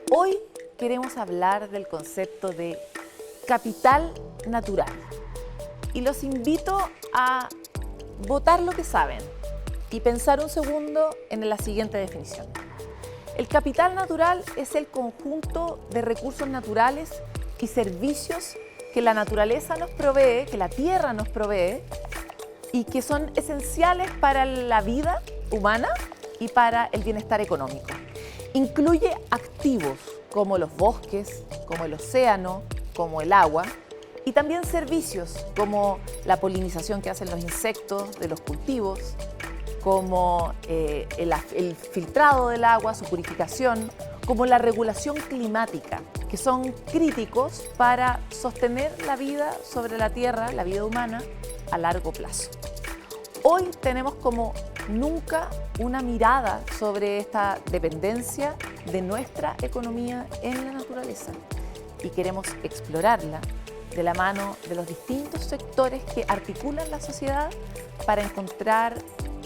Hoy queremos hablar del concepto de capital natural y los invito a botar lo que saben y pensar un segundo en la siguiente definición. El capital natural es el conjunto de recursos naturales y servicios que la naturaleza nos provee, que la tierra nos provee y que son esenciales para la vida humana y para el bienestar económico. Incluye activos como los bosques, como el océano, como el agua, y también servicios como la polinización que hacen los insectos de los cultivos, como el filtrado del agua, su purificación, como la regulación climática, que son críticos para sostener la vida sobre la Tierra, la vida humana, a largo plazo. Hoy tenemos como nunca una mirada sobre esta dependencia de nuestra economía en la naturaleza y queremos explorarla de la mano de los distintos sectores que articulan la sociedad para encontrar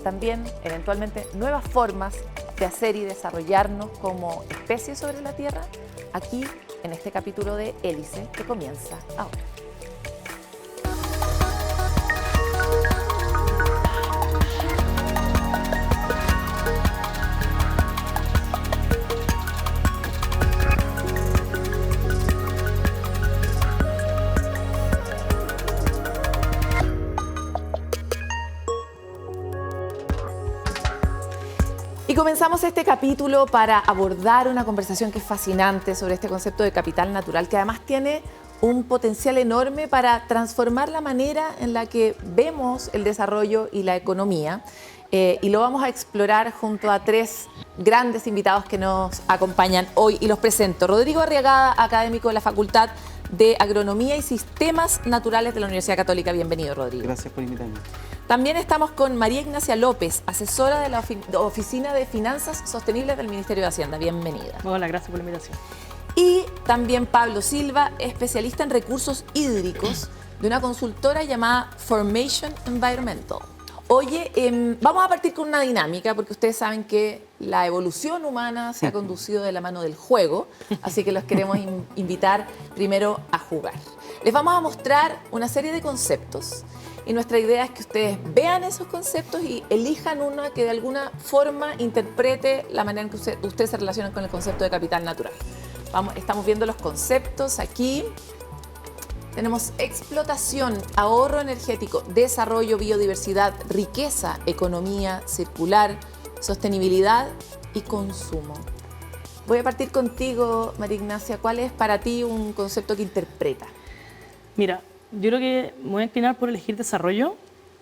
también eventualmente nuevas formas de hacer y desarrollarnos como especie sobre la Tierra aquí en este capítulo de Hélice que comienza ahora. Y comenzamos este capítulo para abordar una conversación que es fascinante sobre este concepto de capital natural, que además tiene un potencial enorme para transformar la manera en la que vemos el desarrollo y la economía. Y lo vamos a explorar junto a tres grandes invitados que nos acompañan hoy y los presento. Rodrigo Arriagada, académico de la Facultad de Agronomía y Sistemas Naturales de la Universidad Católica. Bienvenido, Rodrigo. Gracias por invitarme. También estamos con María Ignacia López, asesora de la Oficina de Finanzas Sostenibles del Ministerio de Hacienda. Bienvenida. Hola, gracias por la invitación. Y también Pablo Silva, especialista en recursos hídricos de una consultora llamada Formation Environmental. Oye, vamos a partir con una dinámica porque ustedes saben que la evolución humana se ha conducido de la mano del juego, así que los queremos invitar primero a jugar. Les vamos a mostrar una serie de conceptos y nuestra idea es que ustedes vean esos conceptos y elijan uno que de alguna forma interprete la manera en que ustedes se relacionan con el concepto de capital natural. Estamos viendo los conceptos aquí. Tenemos explotación, ahorro energético, desarrollo, biodiversidad, riqueza, economía circular, sostenibilidad y consumo. Voy a partir contigo, María Ignacia. ¿Cuál es para ti un concepto que interpreta? Mira, yo creo que me voy a inclinar por elegir desarrollo.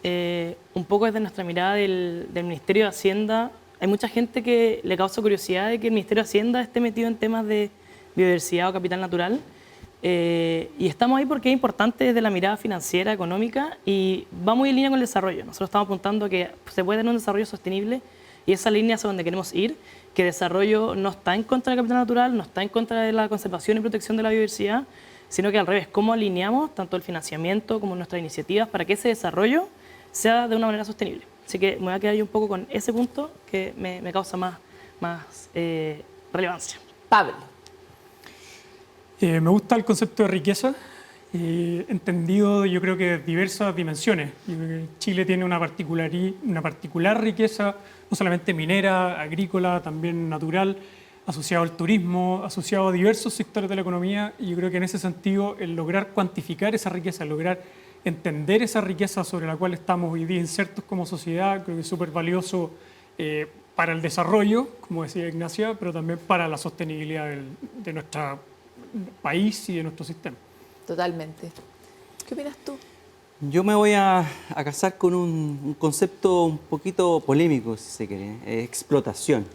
Un poco desde nuestra mirada del Ministerio de Hacienda. Hay mucha gente que le causa curiosidad de que el Ministerio de Hacienda esté metido en temas de biodiversidad o capital natural. Y estamos ahí porque es importante desde la mirada financiera, económica, y va muy en línea con el desarrollo. Nosotros estamos apuntando a que se puede tener un desarrollo sostenible y esa línea es a donde queremos ir, que desarrollo no está en contra del capital natural, no está en contra de la conservación y protección de la biodiversidad, sino que al revés, cómo alineamos tanto el financiamiento como nuestras iniciativas para que ese desarrollo sea de una manera sostenible. Así que me voy a quedar yo un poco con ese punto que me causa más relevancia. Pablo. Me gusta el concepto de riqueza, entendido yo creo que de diversas dimensiones. Yo creo que Chile tiene una particular riqueza, no solamente minera, agrícola, también natural, asociado al turismo, asociado a diversos sectores de la economía, y yo creo que en ese sentido el lograr cuantificar esa riqueza, lograr entender esa riqueza sobre la cual estamos hoy día insertos como sociedad, creo que es súper valioso para el desarrollo, como decía Ignacia, pero también para la sostenibilidad de nuestro país y de nuestro sistema. Totalmente. ¿Qué opinas tú? Yo me voy a casar con un concepto un poquito polémico, si se quiere, explotación.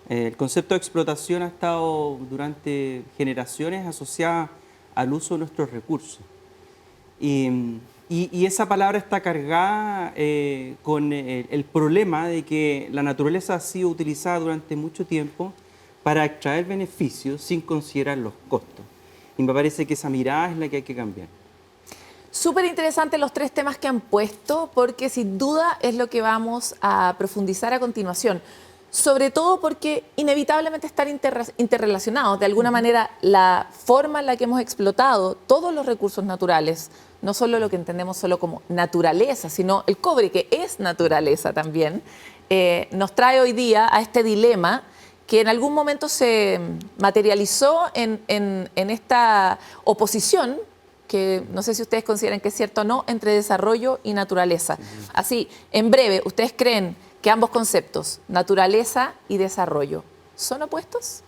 El concepto de explotación ha estado durante generaciones asociado al uso de nuestros recursos. Y esa palabra está cargada con el problema de que la naturaleza ha sido utilizada durante mucho tiempo para extraer beneficios sin considerar los costos. Y me parece que esa mirada es la que hay que cambiar. Súper interesantes los 3 temas que han puesto, porque sin duda es lo que vamos a profundizar a continuación. Sobre todo porque inevitablemente están interrelacionados. De alguna manera, la forma en la que hemos explotado todos los recursos naturales, no solo lo que entendemos solo como naturaleza, sino el cobre, que es naturaleza también, nos trae hoy día a este dilema que en algún momento se materializó en esta oposición, que no sé si ustedes consideran que es cierto o no, entre desarrollo y naturaleza. Así, en breve, ¿ustedes creen que ambos conceptos, naturaleza y desarrollo, son opuestos?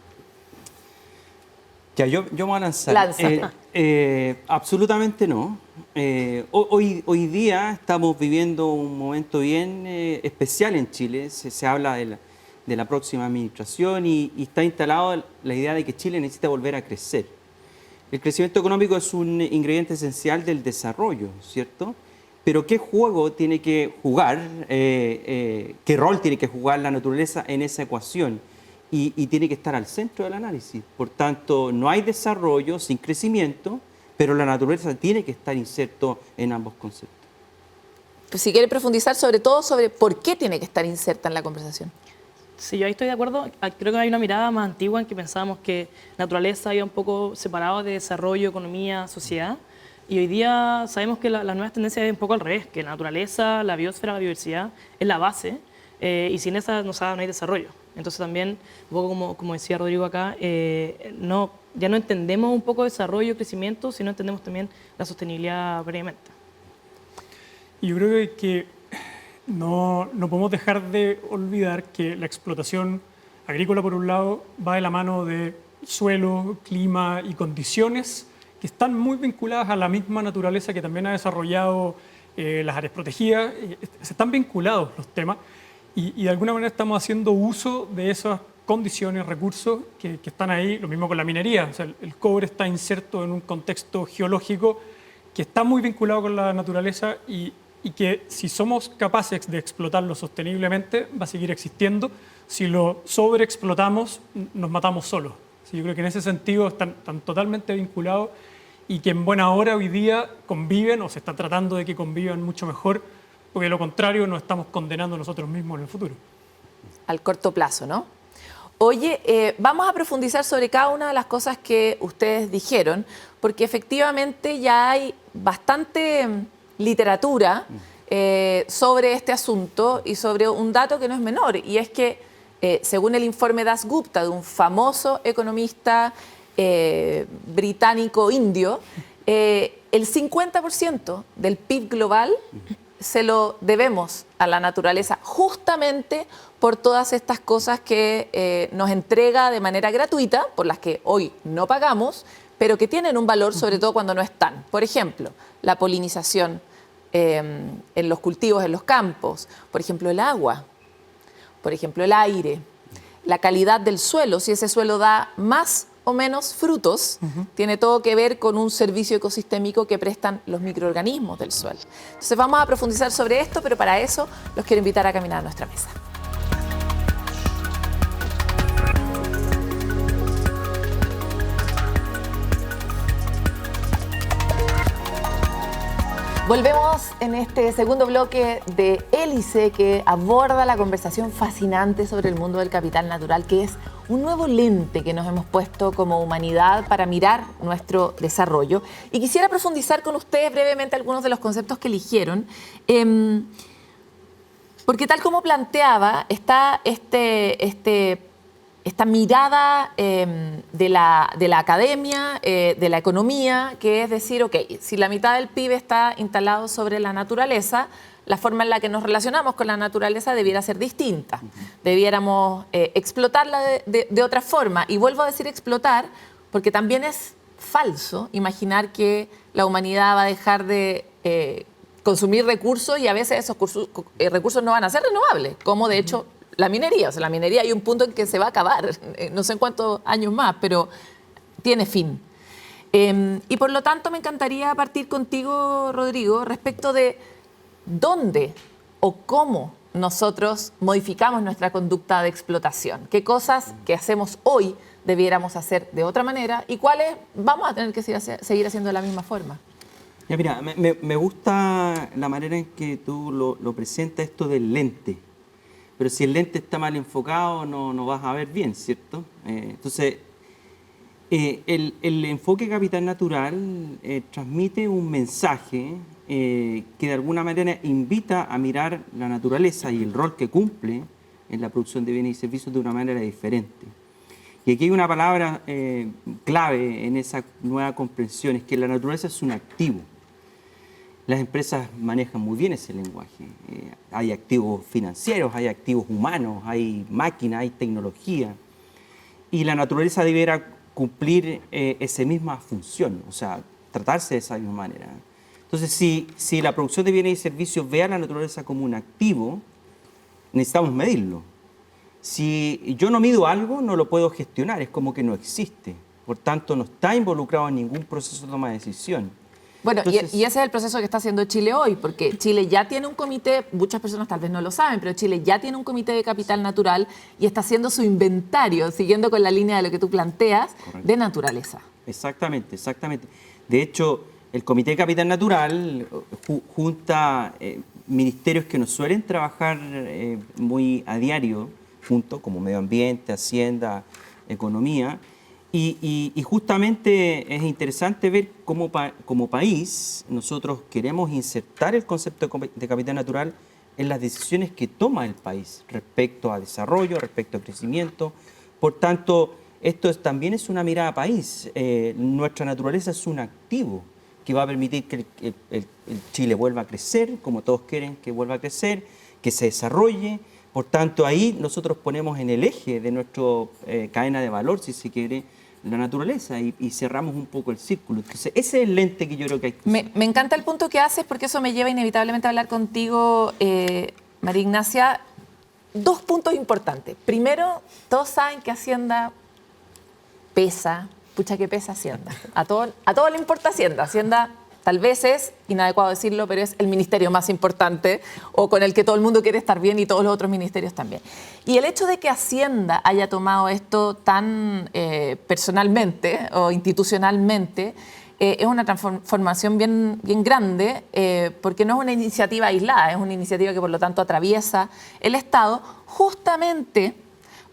Ya, yo me voy a lanzar. Lánzate. Absolutamente no. Hoy día estamos viviendo un momento bien especial en Chile. Se habla de la próxima administración y está instalada la idea de que Chile necesita volver a crecer. El crecimiento económico es un ingrediente esencial del desarrollo, ¿cierto? Pero ¿qué juego tiene que jugar, qué rol tiene que jugar la naturaleza en esa ecuación? Y tiene que estar al centro del análisis. Por tanto, no hay desarrollo sin crecimiento, pero la naturaleza tiene que estar inserto en ambos conceptos. Pues si quiere profundizar sobre todo sobre por qué tiene que estar inserta en la conversación. Sí, yo ahí estoy de acuerdo. Creo que hay una mirada más antigua en que pensábamos que naturaleza iba un poco separado de desarrollo, economía, sociedad. Y hoy día sabemos que las nuevas tendencias es un poco al revés, que la naturaleza, la biosfera, la biodiversidad es la base y sin esa no hay desarrollo. Entonces también, un poco como decía Rodrigo acá, ya no entendemos un poco desarrollo, crecimiento, sino entendemos también la sostenibilidad previamente. Y yo creo que no podemos dejar de olvidar que la explotación agrícola, por un lado, va de la mano de suelo, clima y condiciones que están muy vinculadas a la misma naturaleza que también ha desarrollado las áreas protegidas. Se están vinculados los temas y de alguna manera estamos haciendo uso de esas condiciones, recursos que están ahí. Lo mismo con la minería. O sea, el cobre está inserto en un contexto geológico que está muy vinculado con la naturaleza y que si somos capaces de explotarlo sosteniblemente va a seguir existiendo. Si lo sobreexplotamos, nos matamos solos. Yo creo que en ese sentido están totalmente vinculados y que en buena hora hoy día conviven o se está tratando de que convivan mucho mejor, porque de lo contrario nos estamos condenando nosotros mismos en el futuro. Al corto plazo, ¿no? Oye, vamos a profundizar sobre cada una de las cosas que ustedes dijeron, porque efectivamente ya hay bastante literatura sobre este asunto y sobre un dato que no es menor, y es que según el informe Das Gupta, de un famoso economista británico-indio, el 50% del PIB global se lo debemos a la naturaleza, justamente por todas estas cosas que nos entrega de manera gratuita, por las que hoy no pagamos, pero que tienen un valor sobre todo cuando no están. Por ejemplo, la polinización en los cultivos, en los campos, por ejemplo, el agua, por ejemplo, el aire, la calidad del suelo, si ese suelo da más o menos frutos, tiene todo que ver con un servicio ecosistémico que prestan los microorganismos del suelo. Entonces vamos a profundizar sobre esto, pero para eso los quiero invitar a caminar a nuestra mesa. Volvemos en este segundo bloque de Hélice, que aborda la conversación fascinante sobre el mundo del capital natural, que es un nuevo lente que nos hemos puesto como humanidad para mirar nuestro desarrollo. Y quisiera profundizar con ustedes brevemente algunos de los conceptos que eligieron, porque tal como planteaba, está esta mirada de la academia, de la economía, que es decir, ok, si la mitad del PIB está instalado sobre la naturaleza, la forma en la que nos relacionamos con la naturaleza debiera ser distinta. Debiéramos explotarla de otra forma. Y vuelvo a decir explotar, porque también es falso imaginar que la humanidad va a dejar de consumir recursos y a veces esos recursos no van a ser renovables, como de hecho la minería. O sea, la minería hay un punto en que se va a acabar, no sé en cuántos años más, pero tiene fin. Y por lo tanto me encantaría partir contigo, Rodrigo, respecto de dónde o cómo nosotros modificamos nuestra conducta de explotación. ¿Qué cosas que hacemos hoy debiéramos hacer de otra manera y cuáles vamos a tener que seguir haciendo de la misma forma? Ya, mira, me gusta la manera en que tú lo presentas, esto del lente. Pero si el lente está mal enfocado, no vas a ver bien, ¿cierto? Entonces, el enfoque capital natural transmite un mensaje que de alguna manera invita a mirar la naturaleza y el rol que cumple en la producción de bienes y servicios de una manera diferente. Y aquí hay una palabra clave en esa nueva comprensión, es que la naturaleza es un activo. Las empresas manejan muy bien ese lenguaje. Hay activos financieros, hay activos humanos, hay máquinas, hay tecnología. Y la naturaleza deberá cumplir esa misma función, o sea, tratarse de esa misma manera. Entonces, si la producción de bienes y servicios ve a la naturaleza como un activo, necesitamos medirlo. Si yo no mido algo, no lo puedo gestionar, es como que no existe. Por tanto, no está involucrado en ningún proceso de toma de decisión. Bueno, Entonces, y ese es el proceso que está haciendo Chile hoy, porque Chile ya tiene un comité, muchas personas tal vez no lo saben, pero Chile ya tiene un comité de capital natural y está haciendo su inventario, siguiendo con la línea de lo que tú planteas, correcto, de naturaleza. Exactamente, exactamente. De hecho, el Comité de Capital Natural junta ministerios que no suelen trabajar muy a diario juntos, como Medio Ambiente, Hacienda, Economía, y justamente es interesante ver cómo como país nosotros queremos insertar el concepto de capital natural en las decisiones que toma el país respecto a desarrollo, respecto a crecimiento. Por tanto, también es una mirada a país. Nuestra naturaleza es un activo que va a permitir que el Chile vuelva a crecer, como todos quieren que vuelva a crecer, que se desarrolle. Por tanto, ahí nosotros ponemos en el eje de nuestra cadena de valor, si se quiere, la naturaleza y cerramos un poco el círculo. Entonces, ese es el lente que yo creo que hay que usar. Me encanta el punto que haces porque eso me lleva inevitablemente a hablar contigo, María Ignacia. Dos puntos importantes. Primero, todos saben que Hacienda pesa, pucha que pesa Hacienda. A todo le importa Hacienda. Hacienda tal vez es, inadecuado decirlo, pero es el ministerio más importante o con el que todo el mundo quiere estar bien y todos los otros ministerios también. Y el hecho de que Hacienda haya tomado esto tan personalmente o institucionalmente es una transformación bien grande porque no es una iniciativa aislada, es una iniciativa que por lo tanto atraviesa el Estado justamente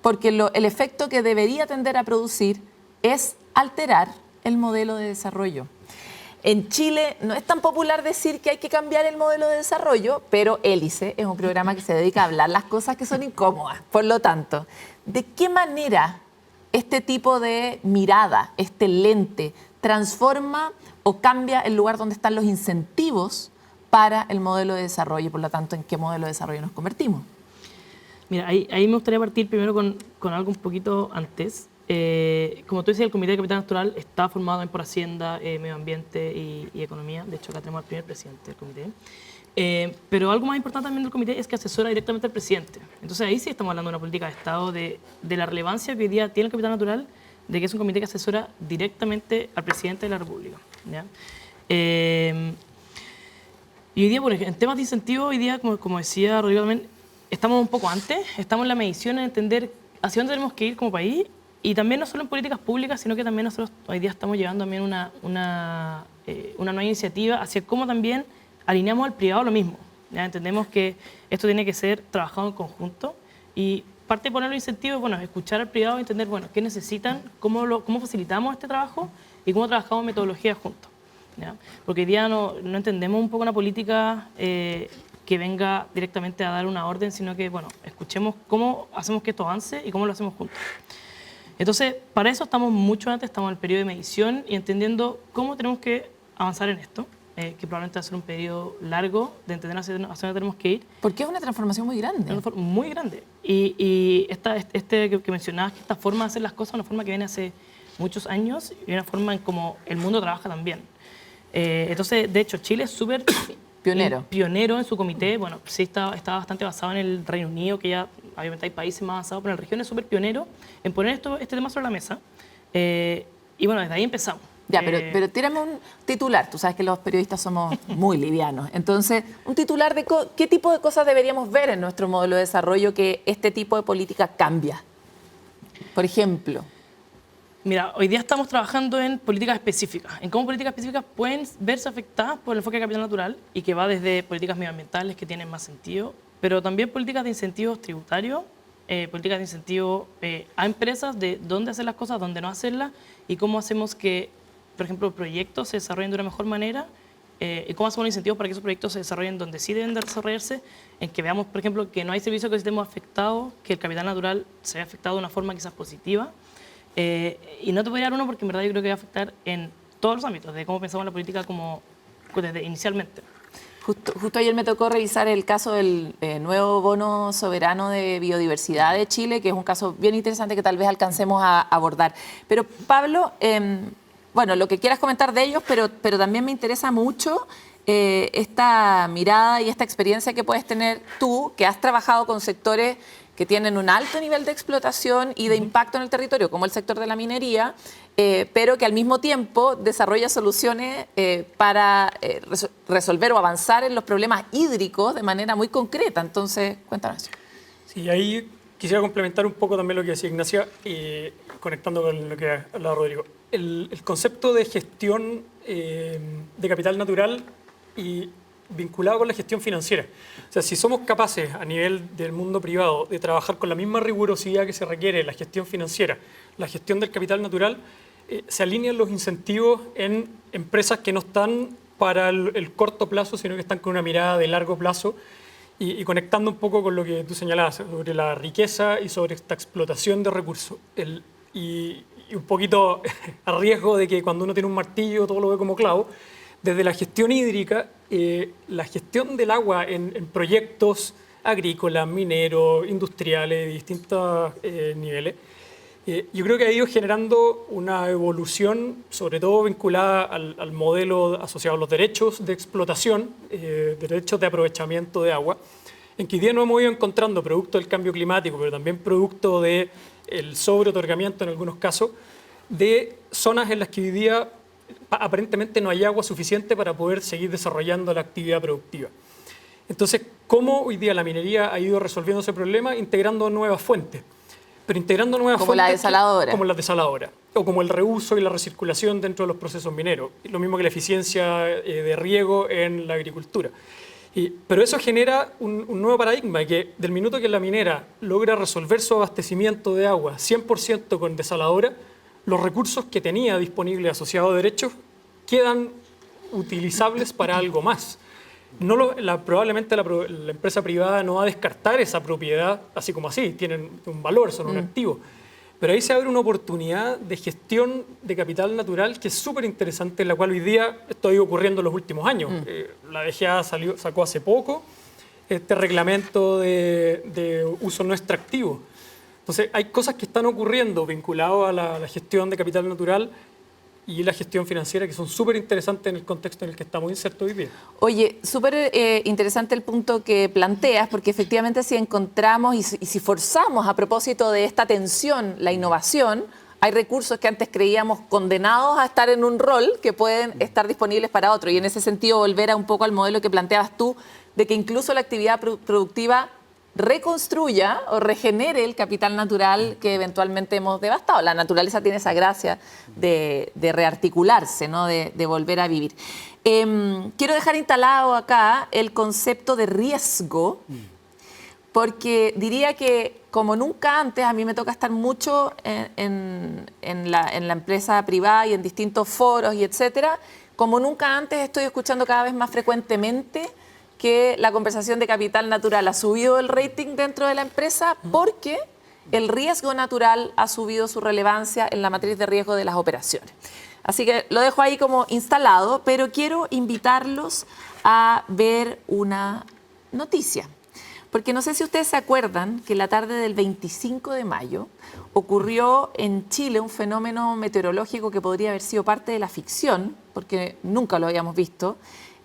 porque el efecto que debería tender a producir es alterar el modelo de desarrollo. En Chile no es tan popular decir que hay que cambiar el modelo de desarrollo, pero Hélice es un programa que se dedica a hablar las cosas que son incómodas. Por lo tanto, ¿de qué manera este tipo de mirada, este lente, transforma o cambia el lugar donde están los incentivos para el modelo de desarrollo? Por lo tanto, ¿en qué modelo de desarrollo nos convertimos? Mira, ahí me gustaría partir primero con algo un poquito antes. Como tú decías, el Comité de Capital Natural está formado por Hacienda, Medio Ambiente y Economía. De hecho, acá tenemos al primer presidente del comité. Pero algo más importante también del comité es que asesora directamente al presidente. Entonces ahí sí estamos hablando de una política de Estado, de la relevancia que hoy día tiene el Capital Natural, de que es un comité que asesora directamente al presidente de la República, ¿ya? Y hoy día, bueno, en temas de incentivos, hoy día, como decía Rodrigo también, estamos un poco antes, estamos en la medición, en entender hacia dónde tenemos que ir como país. Y también no solo en políticas públicas, sino que también nosotros hoy día estamos llevando también una nueva iniciativa hacia cómo también alineamos al privado lo mismo. ¿Ya? Entendemos que esto tiene que ser trabajado en conjunto y parte de poner los incentivos, bueno, escuchar al privado y entender, bueno, qué necesitan, cómo facilitamos este trabajo y cómo trabajamos metodologías juntos. ¿Ya? Porque hoy día no entendemos un poco una política que venga directamente a dar una orden, sino que, bueno, escuchemos cómo hacemos que esto avance y cómo lo hacemos juntos. Entonces, para eso estamos mucho antes, estamos en el periodo de medición y entendiendo cómo tenemos que avanzar en esto, que probablemente va a ser un periodo largo de entender hacia dónde tenemos que ir. Porque es una transformación muy grande. Muy grande. Y que mencionabas, que esta forma de hacer las cosas es una forma que viene hace muchos años y una forma en cómo el mundo trabaja también. Entonces, de hecho, Chile es súper pionero en su comité. Bueno, sí está bastante basado en el Reino Unido, que ya obviamente hay países más avanzados, pero en la región es súper pionero en poner este tema sobre la mesa. Y bueno, desde ahí empezamos. Ya, pero tírame un titular. Tú sabes que los periodistas somos muy livianos. Entonces, un titular de qué tipo de cosas deberíamos ver en nuestro modelo de desarrollo que este tipo de política cambia. Por ejemplo. Mira, hoy día estamos trabajando en políticas específicas, en cómo políticas específicas pueden verse afectadas por el enfoque de capital natural y que va desde políticas medioambientales que tienen más sentido, pero también políticas de incentivos tributarios, políticas de incentivos a empresas de dónde hacer las cosas, dónde no hacerlas y cómo hacemos que, por ejemplo, proyectos se desarrollen de una mejor manera y cómo hacemos los incentivos para que esos proyectos se desarrollen donde sí deben de desarrollarse, en que veamos, por ejemplo, que no hay servicios que estemos afectados, que el capital natural se vea afectado de una forma quizás positiva. Y no te voy a dar uno porque en verdad yo creo que va a afectar en todos los ámbitos, de cómo pensamos la política como desde inicialmente. Justo ayer me tocó revisar el caso del nuevo bono soberano de biodiversidad de Chile, que es un caso bien interesante que tal vez alcancemos a abordar. Pero Pablo, bueno, lo que quieras comentar de ellos, pero también me interesa mucho esta mirada y esta experiencia que puedes tener tú, que has trabajado con sectores que tienen un alto nivel de explotación y de impacto en el territorio, como el sector de la minería, pero que al mismo tiempo desarrolla soluciones para resolver o avanzar en los problemas hídricos de manera muy concreta. Entonces, cuéntanos. Sí, ahí quisiera complementar un poco también lo que decía Ignacia, conectando con lo que hablaba Rodrigo. El concepto de gestión de capital natural y vinculado con la gestión financiera. O sea, si somos capaces a nivel del mundo privado de trabajar con la misma rigurosidad que se requiere la gestión financiera, la gestión del capital natural, se alinean los incentivos en empresas que no están para el corto plazo, sino que están con una mirada de largo plazo y conectando un poco con lo que tú señalabas sobre la riqueza y sobre esta explotación de recursos. Y un poquito a riesgo de que cuando uno tiene un martillo todo lo ve como clavo, desde la gestión hídrica, la gestión del agua en proyectos agrícolas, mineros, industriales, de distintos niveles, yo creo que ha ido generando una evolución, sobre todo vinculada al modelo asociado a los derechos de explotación, derechos de aprovechamiento de agua, en que hoy día nos hemos ido encontrando, producto del cambio climático, pero también producto del sobreotorgamiento en algunos casos, de zonas en las que hoy día aparentemente no hay agua suficiente para poder seguir desarrollando la actividad productiva. Entonces, ¿cómo hoy día la minería ha ido resolviendo ese problema? Integrando nuevas fuentes. Pero integrando nuevas Como fuentes... la desaladora. Como la desaladora. O como el reuso y la recirculación dentro de los procesos mineros. Lo mismo que la eficiencia de riego en la agricultura. Pero eso genera un nuevo paradigma, que del minuto que la minera logra resolver su abastecimiento de agua 100% con desaladora, los recursos que tenía disponibles asociados a derechos quedan utilizables para algo más. Probablemente la empresa privada no va a descartar esa propiedad así como así, tienen un valor, son un activo. Pero ahí se abre una oportunidad de gestión de capital natural que es súper interesante, en la cual hoy día esto ha ido ocurriendo en los últimos años. La DGA sacó hace poco este reglamento de uso no extractivo. Entonces, hay cosas que están ocurriendo vinculadas a la gestión de capital natural y la gestión financiera que son súper interesantes en el contexto en el que estamos insertos hoy día. Oye, súper interesante el punto que planteas, porque efectivamente si encontramos y si forzamos a propósito de esta tensión la innovación, hay recursos que antes creíamos condenados a estar en un rol que pueden estar disponibles para otro. Y en ese sentido, volver un poco al modelo que planteabas tú, de que incluso la actividad productiva reconstruya o regenere el capital natural que eventualmente hemos devastado. La naturaleza tiene esa gracia de rearticularse, ¿no? de volver a vivir. Quiero dejar instalado acá el concepto de riesgo, porque diría que como nunca antes, a mí me toca estar mucho en la empresa privada y en distintos foros y etcétera, como nunca antes estoy escuchando cada vez más frecuentemente que la conversación de capital natural ha subido el rating dentro de la empresa porque el riesgo natural ha subido su relevancia en la matriz de riesgo de las operaciones. Así que lo dejo ahí como instalado, pero quiero invitarlos a ver una noticia. Porque no sé si ustedes se acuerdan que la tarde del 25 de mayo ocurrió en Chile un fenómeno meteorológico que podría haber sido parte de la ficción, porque nunca lo habíamos visto.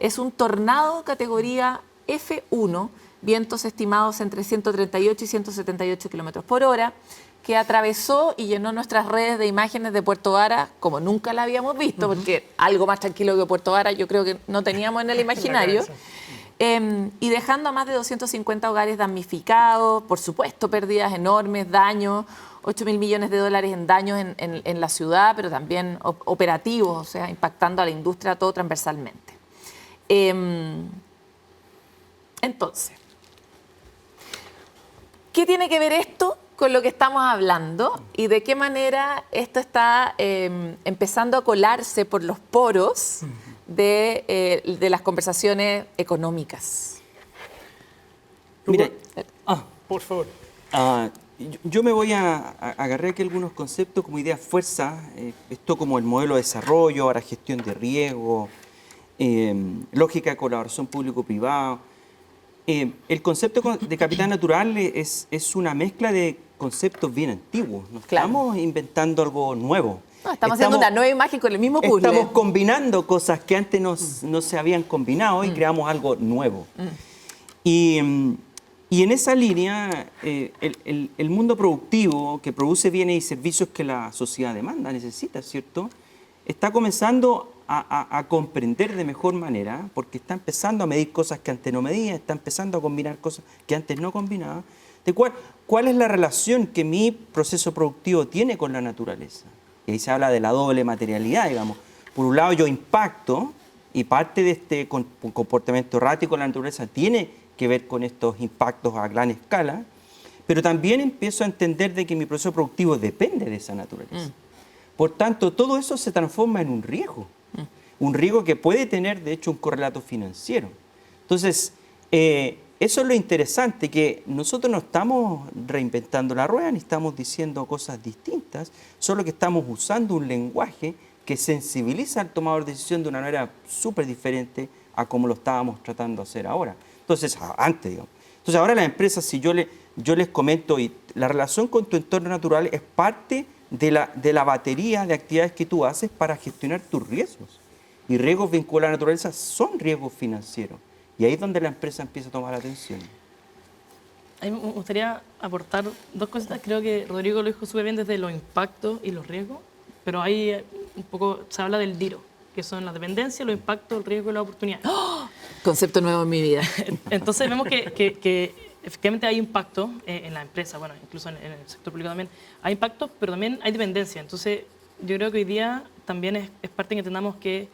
Es un tornado categoría F1, vientos estimados entre 138 y 178 kilómetros por hora, que atravesó y llenó nuestras redes de imágenes de Puerto Vara como nunca la habíamos visto, porque algo más tranquilo que Puerto Vara yo creo que no teníamos en el imaginario. Y dejando a más de 250 hogares damnificados, por supuesto, pérdidas enormes, daños, 8.000 millones de dólares en daños en la ciudad, pero también operativos, o sea, impactando a la industria todo transversalmente. Entonces, ¿qué tiene que ver esto con lo que estamos hablando y de qué manera esto está empezando a colarse por los poros de las conversaciones económicas? Mira, Por favor. yo me voy a agarrar aquí algunos conceptos como idea fuerza, esto como el modelo de desarrollo, ahora gestión de riesgo, lógica de colaboración público-privado. El concepto de capital natural es una mezcla de conceptos bien antiguos. No Claro. estamos inventando algo nuevo. No, estamos haciendo una nueva imagen con el mismo puzzle. Estamos combinando cosas que antes no se habían combinado y creamos algo nuevo. Y en esa línea, el mundo productivo que produce bienes y servicios que la sociedad demanda, necesita, ¿cierto? Está comenzando a comprender de mejor manera, porque está empezando a medir cosas que antes no medía, está empezando a combinar cosas que antes no combinaba. De ¿cuál es la relación que mi proceso productivo tiene con la naturaleza? Y ahí se habla de la doble materialidad, digamos. Por un lado yo impacto, y parte de este comportamiento errático de la naturaleza tiene que ver con estos impactos a gran escala, pero también empiezo a entender de que mi proceso productivo depende de esa naturaleza. Por tanto, todo eso se transforma en un riesgo que puede tener, de hecho, un correlato financiero. Entonces, eso es lo interesante, que nosotros no estamos reinventando la rueda, ni estamos diciendo cosas distintas, solo que estamos usando un lenguaje que sensibiliza al tomador de decisión de una manera súper diferente a como lo estábamos tratando de hacer ahora. Entonces, antes, digamos. Entonces, ahora las empresas, si yo les comento, y la relación con tu entorno natural es parte de la batería de actividades que tú haces para gestionar tus riesgos. Y riesgos vinculados a la naturaleza son riesgos financieros. Y ahí es donde la empresa empieza a tomar atención. A mí me gustaría aportar dos cositas. Creo que Rodrigo lo dijo súper bien desde los impactos y los riesgos, pero ahí un poco se habla del DIRO, que son la dependencia, los impactos, el riesgo y la oportunidad. ¡Oh! Concepto nuevo en mi vida. Entonces vemos que efectivamente hay impacto en la empresa, bueno, incluso en el sector público también hay impactos, pero también hay dependencia. Entonces yo creo que hoy día también es parte en que entendamos que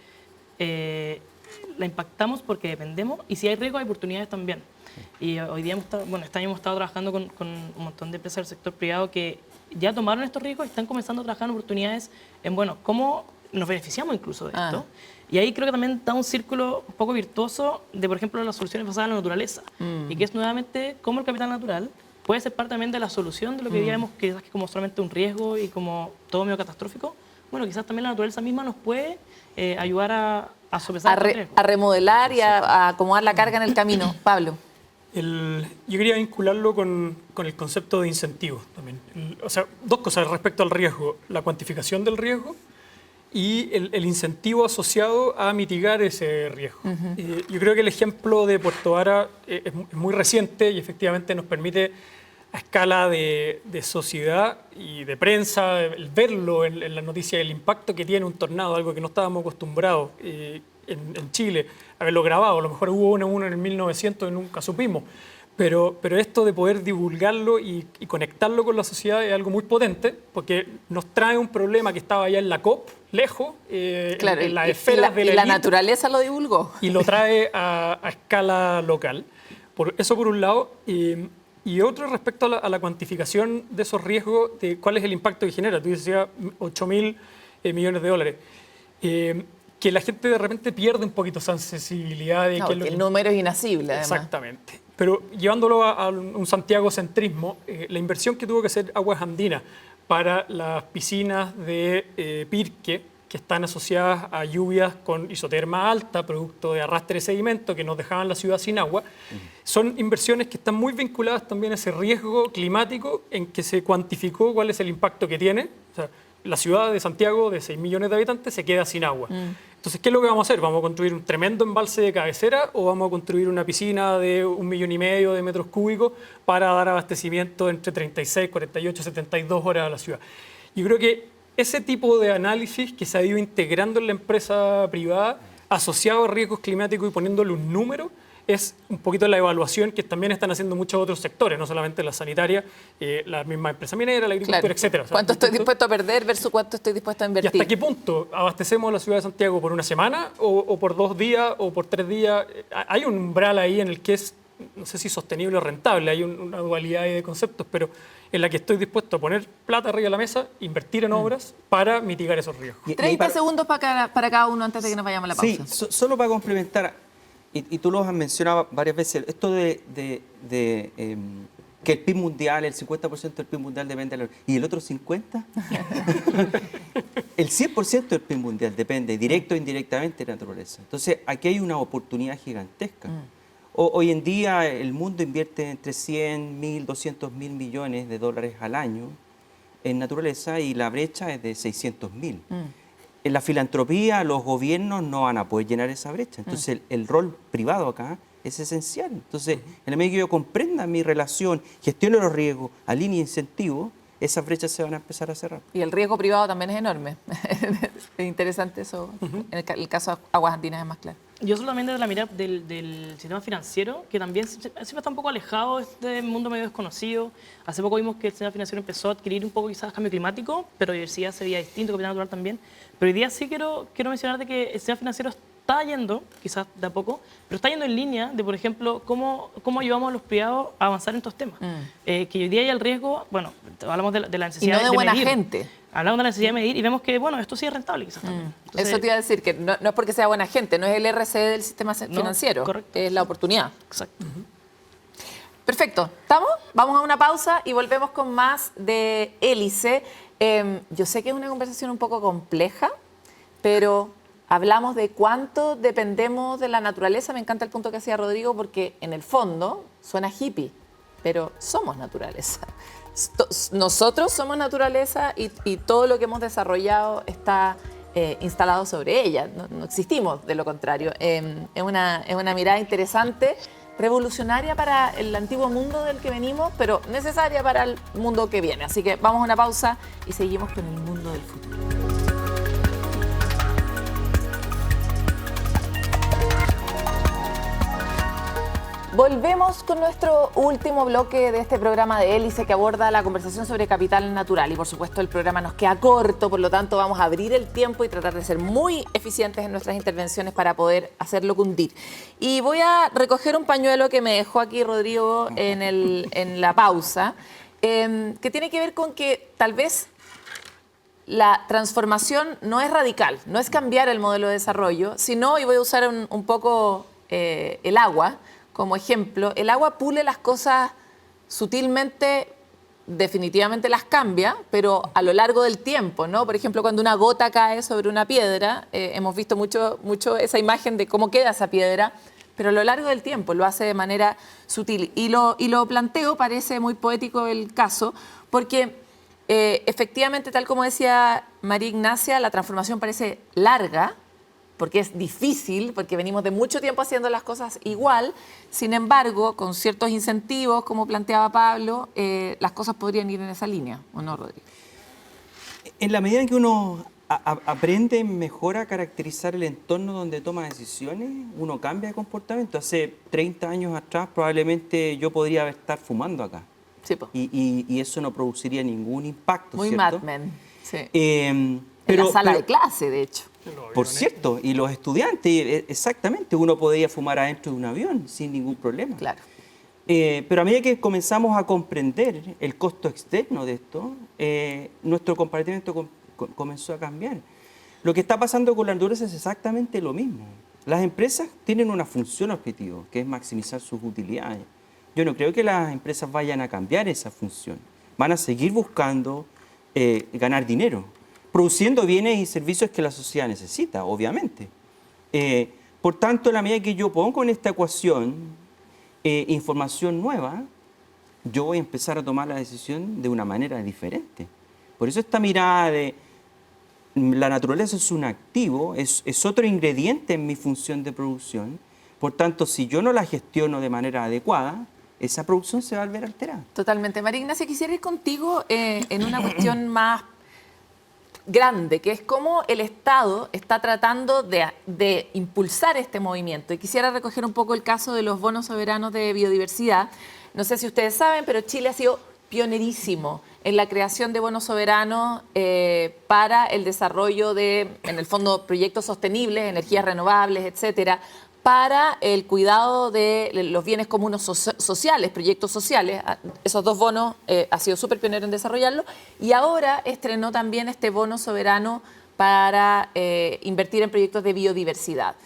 la impactamos porque dependemos, y si hay riesgo hay oportunidades también. Y hoy día, este año hemos estado trabajando con un montón de empresas del sector privado que ya tomaron estos riesgos y están comenzando a trabajar en oportunidades en, bueno, cómo nos beneficiamos incluso de esto. Y ahí creo que también da un círculo un poco virtuoso de, por ejemplo, las soluciones basadas en la naturaleza. Y que es nuevamente cómo el capital natural puede ser parte también de la solución de lo que diríamos que quizás como solamente un riesgo y como todo medio catastrófico. Bueno, quizás también la naturaleza misma nos puede ayudar a sopesar el riesgo. A remodelar y a acomodar la carga en el camino. Pablo. Yo quería vincularlo con el concepto de incentivos también. O sea, dos cosas respecto al riesgo: la cuantificación del riesgo y el incentivo asociado a mitigar ese riesgo. Yo creo que el ejemplo de Puerto Vara es muy reciente y efectivamente nos permite, a escala de sociedad y de prensa, el verlo en la noticia, el impacto que tiene un tornado, algo que no estábamos acostumbrados en Chile, haberlo grabado. A lo mejor hubo uno en el 1900 y nunca supimos. Pero esto de poder divulgarlo y conectarlo con la sociedad es algo muy potente, porque nos trae un problema que estaba allá en la COP, lejos, Claro, en las esferas de y la élite, naturaleza lo divulgó. y lo trae a escala local. Eso por un lado. Y otro respecto a la cuantificación de esos riesgos, de cuál es el impacto que genera. Tú decías 8.000 millones de dólares. Que la gente de repente pierde un poquito esa sensibilidad de que el número es inasible, además. Exactamente. Pero llevándolo a un Santiago-centrismo, la inversión que tuvo que hacer Aguas Andinas para las piscinas de Pirque, que están asociadas a lluvias con isoterma alta, producto de arrastre de sedimento que nos dejaban la ciudad sin agua, son inversiones que están muy vinculadas también a ese riesgo climático en que se cuantificó cuál es el impacto que tiene. O sea, la ciudad de Santiago, de 6 millones de habitantes, se queda sin agua. Entonces, ¿qué es lo que vamos a hacer? ¿Vamos a construir un tremendo embalse de cabecera o vamos a construir una piscina de 1,5 millones de metros cúbicos para dar abastecimiento entre 36, 48, 72 horas a la ciudad? Yo creo que ese tipo de análisis que se ha ido integrando en la empresa privada, asociado a riesgos climáticos y poniéndole un número, es un poquito la evaluación que también están haciendo muchos otros sectores, no solamente la sanitaria, la misma empresa minera, la agricultura, Claro. etcétera. O sea, ¿Cuánto estoy dispuesto a perder versus cuánto estoy dispuesto a ¿Y invertir? hasta qué punto abastecemos la ciudad de Santiago por una semana o por 2 días o por 3 días? Hay un umbral ahí en el que es, no sé si sostenible o rentable, hay una dualidad ahí de conceptos, pero en la que estoy dispuesto a poner plata arriba de la mesa, invertir en obras para mitigar esos riesgos. Y ahí 30 para- segundos para cada uno antes de que nos vayamos a la pausa. Sí, solo para complementar, y tú lo has mencionado varias veces, esto de que el PIB mundial, el 50% del PIB mundial depende de la... ¿Y el otro 50%? El 100% del PIB mundial depende, directo o indirectamente, de la naturaleza. Entonces, aquí hay una oportunidad gigantesca. Hoy en día el mundo invierte entre 100.000, 200.000 millones de dólares al año en naturaleza y la brecha es de 600.000. En la filantropía los gobiernos no van a poder llenar esa brecha. Entonces el rol privado acá es esencial. Entonces, en la medida que yo comprenda mi relación, gestione los riesgos, alinee incentivos, esas brechas se van a empezar a cerrar. Y el riesgo privado también es enorme. Es interesante eso. En el caso de Aguas Andinas es más claro. Yo solamente desde la mirada del sistema financiero, que también siempre está un poco alejado de este mundo medio desconocido. Hace poco vimos que el sistema financiero empezó a adquirir un poco quizás cambio climático, pero diversidad se veía distinto, capital natural también. Pero hoy día sí quiero mencionar de que el sistema financiero está yendo, quizás de a poco, pero está yendo en línea de, por ejemplo, cómo ayudamos a los privados a avanzar en estos temas. Que hoy día hay el riesgo, bueno, hablamos de la Y necesidad no de buena medir. gente. Hablamos de la necesidad de medir y vemos que, bueno, esto sí es rentable quizás también. Entonces, Eso te iba a decir, que no es porque sea buena gente, no es el RCE del sistema financiero, correcto. es la oportunidad. Exacto. Perfecto, ¿estamos? Vamos a una pausa y volvemos con más de Hélice. Yo sé que es una conversación un poco compleja, pero hablamos de cuánto dependemos de la naturaleza. Me encanta el punto que hacía Rodrigo porque en el fondo suena hippie, pero somos naturaleza. Nosotros somos naturaleza y todo lo que hemos desarrollado está instalado sobre ella. No existimos de lo contrario. Es una mirada interesante, revolucionaria para el antiguo mundo del que venimos, pero necesaria para el mundo que viene. Así que vamos a una pausa y seguimos con el mundo del futuro. Volvemos con nuestro último bloque de este programa de Hélice que aborda la conversación sobre capital natural y por supuesto el programa nos queda corto, por lo tanto vamos a abrir el tiempo y tratar de ser muy eficientes en nuestras intervenciones para poder hacerlo cundir. Y voy a recoger un pañuelo que me dejó aquí Rodrigo en la pausa, que tiene que ver con que tal vez la transformación no es radical, no es cambiar el modelo de desarrollo, sino, y voy a usar un poco el agua como ejemplo, el agua pule las cosas sutilmente, definitivamente las cambia, pero a lo largo del tiempo, ¿no? Por ejemplo, cuando una gota cae sobre una piedra, hemos visto mucho esa imagen de cómo queda esa piedra, pero a lo largo del tiempo lo hace de manera sutil. Y lo planteo, parece muy poético el caso, porque efectivamente, tal como decía María Ignacia, la transformación parece larga, porque es difícil, porque venimos de mucho tiempo haciendo las cosas igual. Sin embargo, con ciertos incentivos, como planteaba Pablo, las cosas podrían ir en esa línea, ¿o no, Rodrigo? En la medida en que uno aprende mejor a caracterizar el entorno donde toma decisiones, uno cambia de comportamiento. Hace 30 años atrás probablemente yo podría estar fumando acá. Sí, pues. Y eso no produciría ningún impacto, Muy ¿cierto? Mad Men, sí. En En la sala de clase, de hecho. Por cierto, y los estudiantes, exactamente, uno podría fumar adentro de un avión sin ningún problema. Claro. Pero a medida que comenzamos a comprender el costo externo de esto, nuestro comportamiento comenzó a cambiar. Lo que está pasando con la naturaleza es exactamente lo mismo. Las empresas tienen una función objetivo, que es maximizar sus utilidades. Yo no creo que las empresas vayan a cambiar esa función. Van a seguir buscando ganar dinero, produciendo bienes y servicios que la sociedad necesita, obviamente. Por tanto, en la medida que yo pongo en esta ecuación información nueva, yo voy a empezar a tomar la decisión de una manera diferente. Por eso esta mirada de la naturaleza es un activo, es otro ingrediente en mi función de producción. Por tanto, si yo no la gestiono de manera adecuada, esa producción se va a ver alterada. Totalmente. María Ignacia, quisiera ir contigo en una cuestión más grande, que es cómo el Estado está tratando de impulsar este movimiento. Y quisiera recoger un poco el caso de los bonos soberanos de biodiversidad. No sé si ustedes saben, pero Chile ha sido pionerísimo en la creación de bonos soberanos para el desarrollo de, en el fondo, proyectos sostenibles, energías renovables, etcétera, para el cuidado de los bienes comunes sociales, proyectos sociales. Esos dos bonos ha sido súper pionero en desarrollarlo. Y ahora estrenó también este bono soberano para invertir en proyectos de biodiversidad.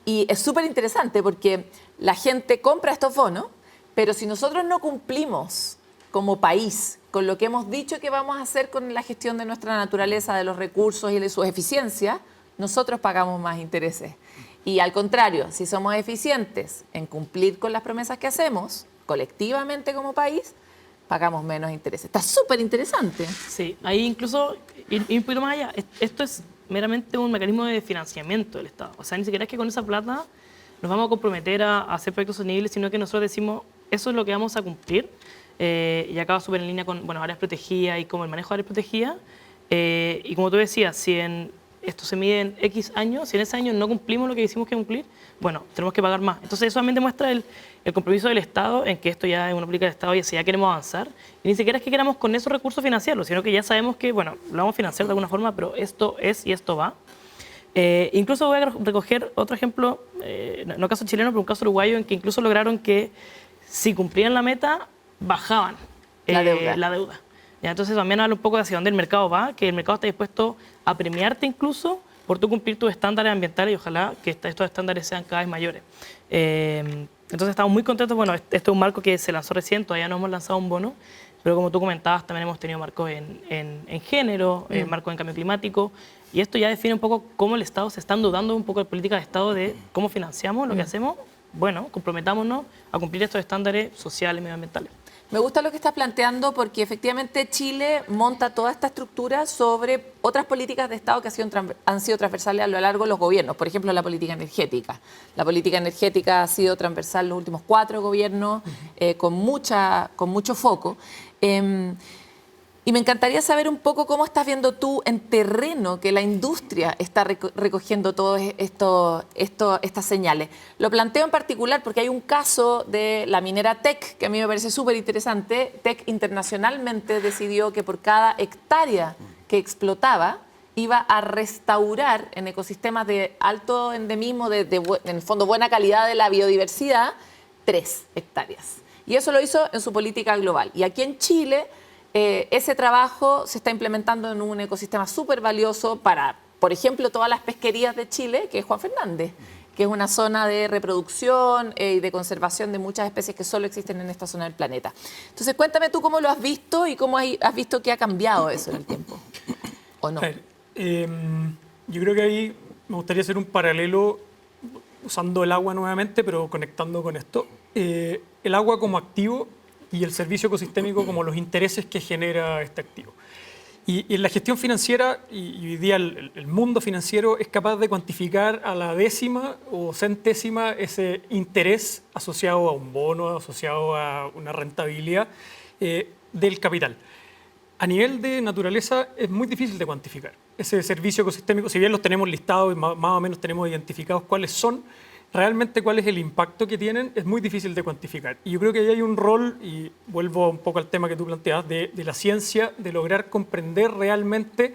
Y es súper interesante porque la gente compra estos bonos, pero si nosotros no cumplimos como país con lo que hemos dicho que vamos a hacer con la gestión de nuestra naturaleza, de los recursos y de sus eficiencias, nosotros pagamos más intereses. Y al contrario, si somos eficientes en cumplir con las promesas que hacemos, colectivamente como país, pagamos menos intereses. Está súper interesante. Sí, ahí incluso ir un poquito más allá. Esto es meramente un mecanismo de financiamiento del Estado. O sea, ni siquiera es que con esa plata nos vamos a comprometer a hacer proyectos sostenibles, sino que nosotros decimos, eso es lo que vamos a cumplir. Y acaba súper en línea con áreas protegidas y como el manejo de áreas protegidas. Y como tú decías, si esto se mide en X años, si en ese año no cumplimos lo que decimos que cumplir, bueno, tenemos que pagar más. Entonces eso también demuestra el compromiso del Estado en que esto ya es una política del Estado y ya queremos avanzar. Y ni siquiera es que queramos con esos recursos financiarlos, sino que ya sabemos que, bueno, lo vamos a financiar de alguna forma, pero esto es y esto va. Incluso voy a recoger otro ejemplo, no caso chileno, pero un caso uruguayo, en que incluso lograron que si cumplían la meta, bajaban la deuda. Ya, entonces también habla un poco de hacia dónde el mercado va, que el mercado está dispuesto a premiarte incluso por tú cumplir tus estándares ambientales y ojalá que estos estándares sean cada vez mayores. Entonces estamos muy contentos. Bueno, este es un marco que se lanzó recién, todavía no hemos lanzado un bono, pero como tú comentabas, también hemos tenido marcos en género, marcos en cambio climático, y esto ya define un poco cómo el Estado se está dudando un poco de política de Estado de cómo financiamos lo que hacemos. Bueno, comprometámonos a cumplir estos estándares sociales y medioambientales. Me gusta lo que estás planteando porque efectivamente Chile monta toda esta estructura sobre otras políticas de Estado que han sido transversales a lo largo de los gobiernos. Por ejemplo, la política energética. La política energética ha sido transversal en los últimos 4 gobiernos, con mucho foco. Y me encantaría saber un poco cómo estás viendo tú en terreno que la industria está recogiendo todas estas señales. Lo planteo en particular porque hay un caso de la minera Teck, que a mí me parece súper interesante. Teck internacionalmente decidió que por cada hectárea que explotaba iba a restaurar en ecosistemas de alto endemismo, en el fondo buena calidad de la biodiversidad, 3 hectáreas. Y eso lo hizo en su política global. Y aquí en Chile ese trabajo se está implementando en un ecosistema súper valioso para, por ejemplo, todas las pesquerías de Chile, que es Juan Fernández, que es una zona de reproducción y de conservación de muchas especies que solo existen en esta zona del planeta. Entonces, cuéntame tú cómo lo has visto y cómo has visto que ha cambiado eso en el tiempo, ¿o no? A ver, yo creo que ahí me gustaría hacer un paralelo usando el agua nuevamente, pero conectando con esto. El agua como activo y el servicio ecosistémico como los intereses que genera este activo. Y en la gestión financiera, y hoy día el mundo financiero es capaz de cuantificar a la décima o centésima ese interés asociado a un bono, asociado a una rentabilidad del capital. A nivel de naturaleza es muy difícil de cuantificar. Ese servicio ecosistémico, si bien los tenemos listados y más o menos tenemos identificados cuáles son, realmente cuál es el impacto que tienen es muy difícil de cuantificar. Y yo creo que ahí hay un rol, y vuelvo un poco al tema que tú planteabas, de la ciencia, de lograr comprender realmente,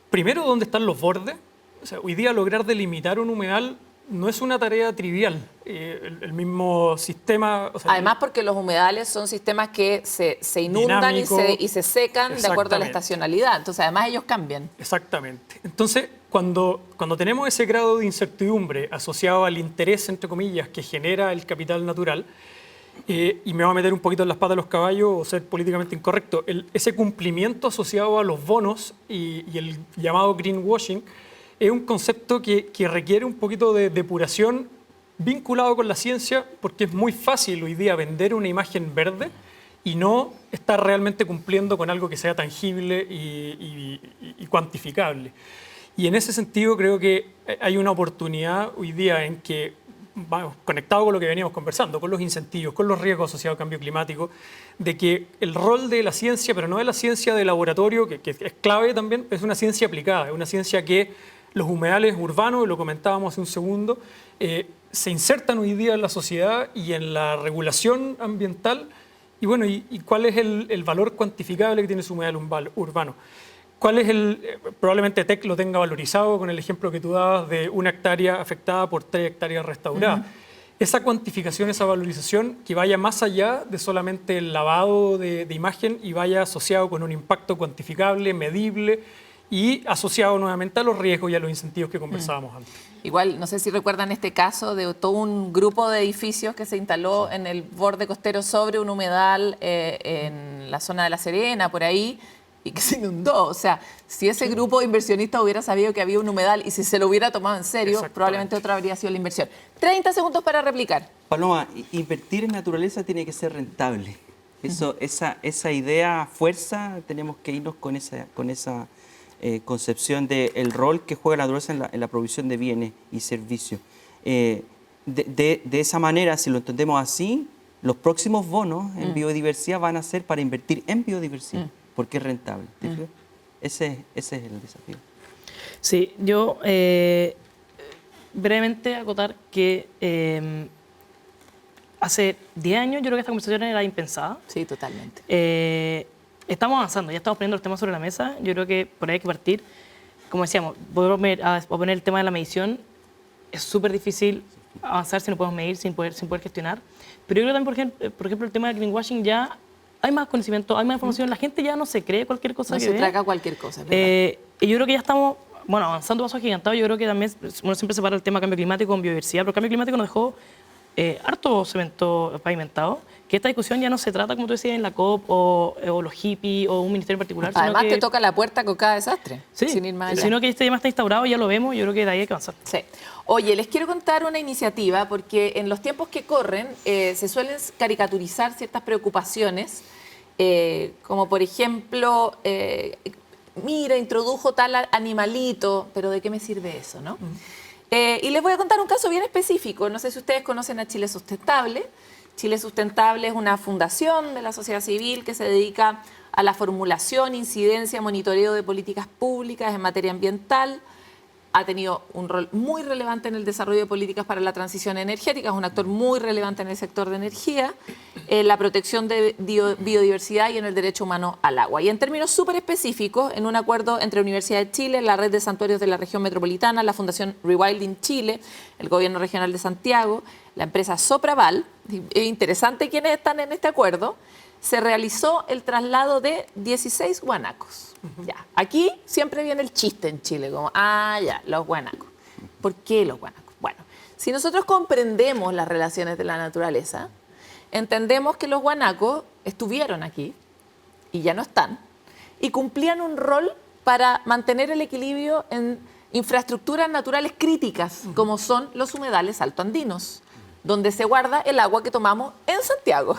primero, dónde están los bordes. O sea, hoy día lograr delimitar un humedal no es una tarea trivial. El mismo sistema... O sea, además porque los humedales son sistemas que se inundan y se secan de acuerdo a la estacionalidad. Entonces, además ellos cambian. Exactamente. Entonces, cuando tenemos ese grado de incertidumbre asociado al interés, entre comillas, que genera el capital natural, y me voy a meter un poquito en las patas de los caballos o ser políticamente incorrecto, ese cumplimiento asociado a los bonos y el llamado greenwashing es un concepto que requiere un poquito de depuración vinculado con la ciencia, porque es muy fácil hoy día vender una imagen verde y no estar realmente cumpliendo con algo que sea tangible y cuantificable. Y en ese sentido creo que hay una oportunidad hoy día en que conectado con lo que veníamos conversando, con los incentivos, con los riesgos asociados al cambio climático, de que el rol de la ciencia, pero no de la ciencia de laboratorio, que es clave también, es una ciencia aplicada, es una ciencia que los humedales urbanos, y lo comentábamos hace un segundo, se insertan hoy día en la sociedad y en la regulación ambiental. Y bueno, ¿y cuál es el valor cuantificable que tiene su humedal urbano? ¿Cuál es probablemente TEC lo tenga valorizado con el ejemplo que tú dabas de 1 hectárea afectada por 3 hectáreas restauradas? Esa cuantificación, esa valorización que vaya más allá de solamente el lavado de imagen y vaya asociado con un impacto cuantificable, medible y asociado nuevamente a los riesgos y a los incentivos que conversábamos antes. Igual, no sé si recuerdan este caso de todo un grupo de edificios que se instaló en el borde costero sobre un humedal en la zona de La Serena, por ahí, y que se inundó. O sea, si ese grupo de inversionistas hubiera sabido que había un humedal y si se lo hubiera tomado en serio, probablemente otra habría sido la inversión. 30 segundos para replicar. Paloma, invertir en naturaleza tiene que ser rentable. Esa idea, fuerza, tenemos que irnos con esa concepción del rol que juega la naturaleza en la provisión de bienes y servicios. De esa manera, si lo entendemos así, los próximos bonos en biodiversidad van a ser para invertir en biodiversidad, porque es rentable. Ese es el desafío. Sí, yo brevemente acotar que hace 10 años yo creo que esta conversación era impensada. Sí, totalmente. Estamos avanzando, ya estamos poniendo los temas sobre la mesa. Yo creo que por ahí hay que partir. Como decíamos, volver a poner el tema de la medición. Es súper difícil avanzar si no podemos medir, sin poder gestionar. Pero yo creo también, por ejemplo, el tema del greenwashing ya hay más conocimiento, hay más información. La gente ya no se cree cualquier cosa no que se ve. traga cualquier cosa, es y yo creo que ya estamos avanzando pasos agigantados. Yo creo que también uno siempre separa el tema cambio climático con biodiversidad, pero el cambio climático nos dejó harto cemento pavimentado, que esta discusión ya no se trata, como tú decías, en la COP o los hippies o un ministerio en particular. Además sino que, te toca la puerta con cada desastre, sí, sin ir más allá. Sino que este tema está instaurado, ya lo vemos, yo creo que de ahí hay que avanzar. Sí. Oye, les quiero contar una iniciativa, porque en los tiempos que corren se suelen caricaturizar ciertas preocupaciones, como por ejemplo, mira, introdujo tal animalito, pero ¿de qué me sirve eso, no? Y les voy a contar un caso bien específico. No sé si ustedes conocen a Chile Sustentable. Chile Sustentable es una fundación de la sociedad civil que se dedica a la formulación, incidencia, monitoreo de políticas públicas en materia ambiental. Ha tenido un rol muy relevante en el desarrollo de políticas para la transición energética, es un actor muy relevante en el sector de energía, la protección de biodiversidad y en el derecho humano al agua. Y en términos súper específicos, en un acuerdo entre Universidad de Chile, la Red de Santuarios de la Región Metropolitana, la Fundación Rewilding Chile, el Gobierno Regional de Santiago, la empresa Sopraval, es interesante quiénes están en este acuerdo, se realizó el traslado de 16 guanacos. Ya. Aquí siempre viene el chiste en Chile, como, ya, los guanacos. ¿Por qué los guanacos? Bueno, si nosotros comprendemos las relaciones de la naturaleza, entendemos que los guanacos estuvieron aquí y ya no están, y cumplían un rol para mantener el equilibrio en infraestructuras naturales críticas, como son los humedales altoandinos, donde se guarda el agua que tomamos en Santiago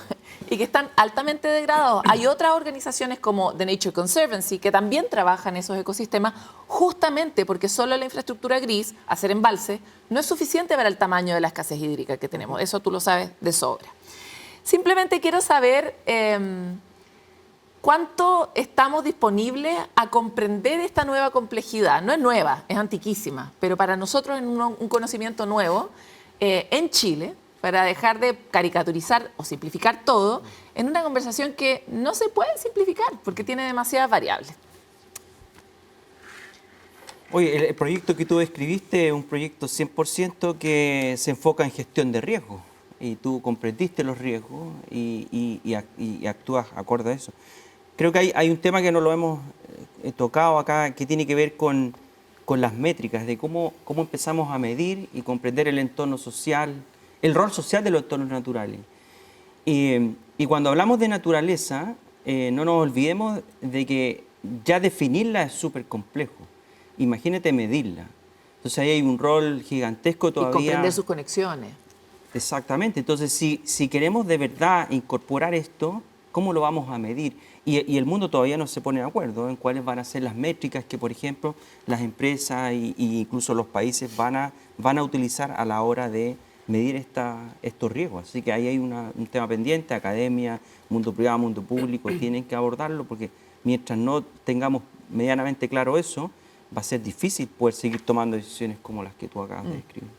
y que están altamente degradados. Hay otras organizaciones como The Nature Conservancy que también trabajan esos ecosistemas justamente porque solo la infraestructura gris, hacer embalse, no es suficiente para el tamaño de la escasez hídrica que tenemos. Eso tú lo sabes de sobra. Simplemente quiero saber cuánto estamos disponibles a comprender esta nueva complejidad. No es nueva, es antiquísima, pero para nosotros es un conocimiento nuevo en Chile, para dejar de caricaturizar o simplificar todo en una conversación que no se puede simplificar porque tiene demasiadas variables. Oye, el proyecto que tú describiste es un proyecto 100% que se enfoca en gestión de riesgos y tú comprendiste los riesgos y actúas acorde a eso. Creo que hay un tema que no lo hemos tocado acá que tiene que ver con las métricas, de cómo empezamos a medir y comprender el entorno social, el rol social de los entornos naturales. Y cuando hablamos de naturaleza, no nos olvidemos de que ya definirla es súper complejo. Imagínate medirla. Entonces ahí hay un rol gigantesco todavía. Y comprender sus conexiones. Exactamente. Entonces, si queremos de verdad incorporar esto, ¿cómo lo vamos a medir? Y el mundo todavía no se pone de acuerdo en cuáles van a ser las métricas que, por ejemplo, las empresas e incluso los países van a utilizar a la hora de medir estos riesgos. Así que ahí hay un tema pendiente, academia, mundo privado, mundo público, tienen que abordarlo porque mientras no tengamos medianamente claro eso, va a ser difícil poder seguir tomando decisiones como las que tú acabas de describir.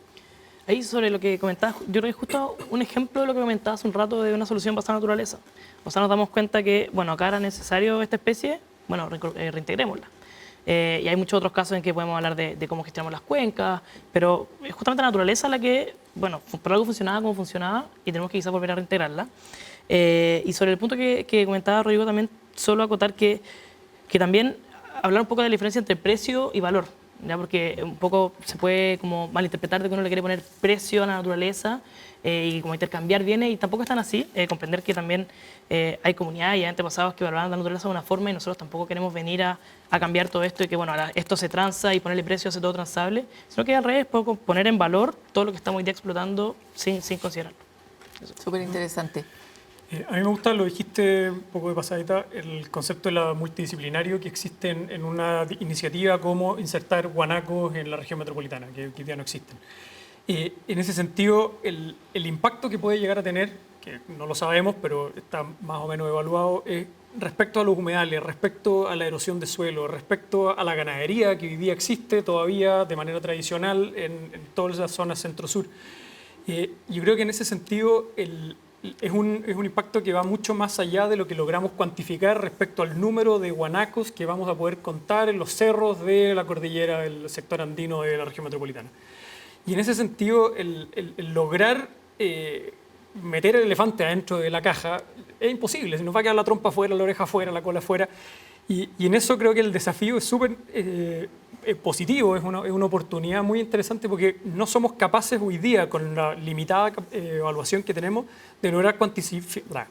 Ahí sobre lo que comentabas, yo creo que justo un ejemplo de lo que comentabas hace un rato de una solución basada en naturaleza. O sea, nos damos cuenta que, bueno, acá era necesario esta especie, bueno, reintegrémosla. Y hay muchos otros casos en que podemos hablar de cómo gestionamos las cuencas, pero es justamente la naturaleza la que, bueno, por algo funcionaba como funcionaba y tenemos que quizás volver a reintegrarla. Y sobre el punto que comentaba Rodrigo también, solo acotar que también hablar un poco de la diferencia entre precio y valor, ¿ya? Porque un poco se puede como malinterpretar de que uno le quiere poner precio a la naturaleza y como intercambiar bienes, y tampoco es tan así. Comprender que también hay comunidades y antepasados que valoran la naturaleza de una forma y nosotros tampoco queremos venir a cambiar todo esto y que bueno, ahora esto se transa y ponerle precio hace todo transable, sino que al revés, poner en valor todo lo que estamos hoy día explotando sin considerarlo. Súper interesante. A mí me gusta, lo dijiste un poco de pasadita, el concepto de la multidisciplinario que existe en una iniciativa como insertar guanacos en la región metropolitana, que hoy día no existen. En ese sentido, el impacto que puede llegar a tener, que no lo sabemos, pero está más o menos evaluado, es respecto a los humedales, respecto a la erosión de suelo, respecto a la ganadería que hoy día existe todavía de manera tradicional en todas las zonas centro-sur. Yo creo que en ese sentido es un impacto que va mucho más allá de lo que logramos cuantificar respecto al número de guanacos que vamos a poder contar en los cerros de la cordillera del sector andino de la región metropolitana. Y en ese sentido, el lograr meter el elefante adentro de la caja es imposible, se nos va a quedar la trompa afuera, la oreja afuera, la cola afuera. Y en eso creo que el desafío es súper positivo, es una oportunidad muy interesante porque no somos capaces hoy día, con la limitada evaluación que tenemos, de lograr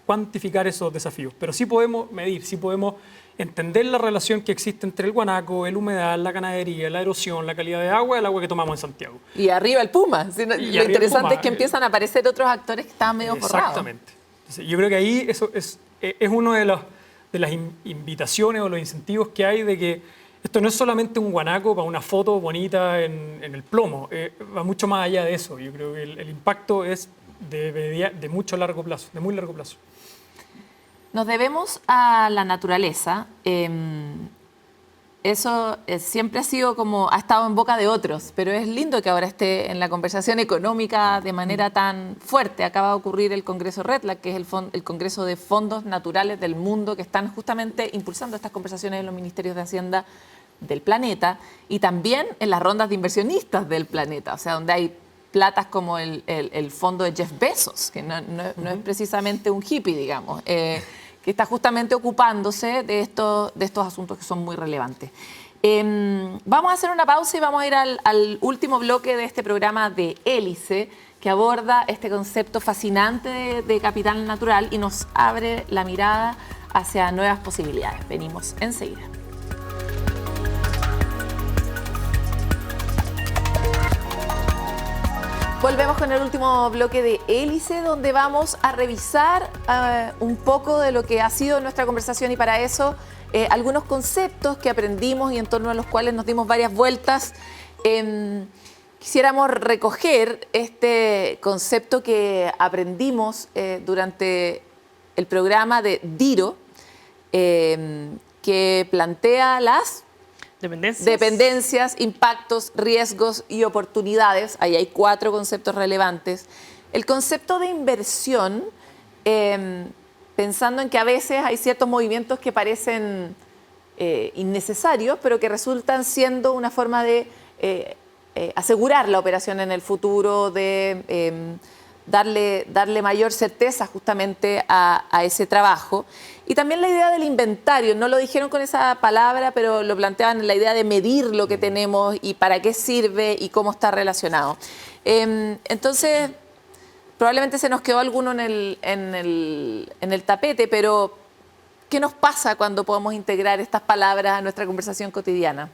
cuantificar esos desafíos. Pero sí podemos medir, sí podemos entender la relación que existe entre el guanaco, el humedal, la ganadería, la erosión, la calidad de agua, el agua que tomamos en Santiago. Y arriba el puma. Sí, lo interesante es que empiezan a aparecer otros actores que estaban medio borrados. Exactamente. Entonces, yo creo que ahí eso es uno de las invitaciones o los incentivos que hay de que esto no es solamente un guanaco para una foto bonita en el plomo, va mucho más allá de eso. Yo creo que el impacto es de mucho largo plazo, de muy largo plazo. Nos debemos a la naturaleza. Eso siempre ha estado en boca de otros, pero es lindo que ahora esté en la conversación económica de manera tan fuerte. Acaba de ocurrir el Congreso REDLAC, que es el Congreso de Fondos Naturales del Mundo, que están justamente impulsando estas conversaciones en los ministerios de Hacienda del planeta y también en las rondas de inversionistas del planeta, o sea, donde hay platas como el fondo de Jeff Bezos, que no es precisamente un hippie, digamos, que está justamente ocupándose de estos asuntos que son muy relevantes. Vamos a hacer una pausa y vamos a ir al último bloque de este programa de Hélice, que aborda este concepto fascinante de capital natural y nos abre la mirada hacia nuevas posibilidades. Venimos enseguida. Volvemos con el último bloque de Hélice, donde vamos a revisar un poco de lo que ha sido nuestra conversación y para eso algunos conceptos que aprendimos y en torno a los cuales nos dimos varias vueltas. Quisiéramos recoger este concepto que aprendimos durante el programa de DIRO, que plantea las dependencias, impactos, riesgos y oportunidades. Ahí hay 4 conceptos relevantes. El concepto de inversión, pensando en que a veces hay ciertos movimientos que parecen innecesarios, pero que resultan siendo una forma de asegurar la operación en el futuro, de darle mayor certeza justamente a ese trabajo. Y también la idea del inventario, no lo dijeron con esa palabra, pero lo planteaban en la idea de medir lo que tenemos y para qué sirve y cómo está relacionado. Entonces, probablemente se nos quedó alguno en el tapete, pero ¿qué nos pasa cuando podemos integrar estas palabras a nuestra conversación cotidiana?